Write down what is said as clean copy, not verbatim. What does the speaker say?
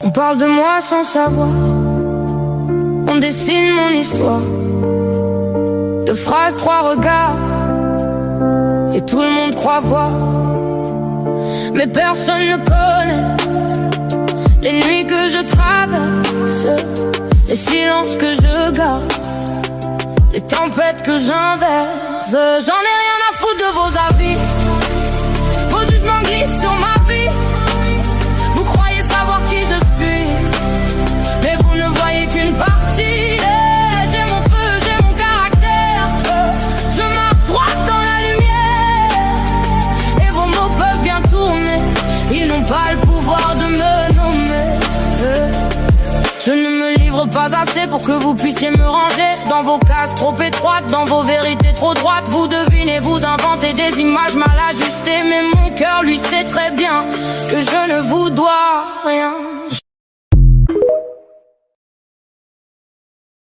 On parle de moi sans savoir, on dessine mon histoire. Deux phrases, trois regards, et tout le monde croit voir. Mais personne ne connaît les nuits que je traverse, les silences que je garde, les tempêtes que j'inverse. J'en ai rien à foutre de vos avis, vos jugements glissent sur ma vie. Vous croyez savoir qui je suis, mais vous ne voyez qu'une partie. J'ai mon feu, j'ai mon caractère, je marche droit dans la lumière. Et vos mots peuvent bien tourner, ils n'ont pas le pouvoir de me nommer. Je ne me livre pas assez pour que vous puissiez me ranger dans vos cases trop étroites, dans vos vérités trop droites. Vous devinez, vous inventez des images mal ajustées, mais mon cœur lui sait très bien que je ne vous dois rien.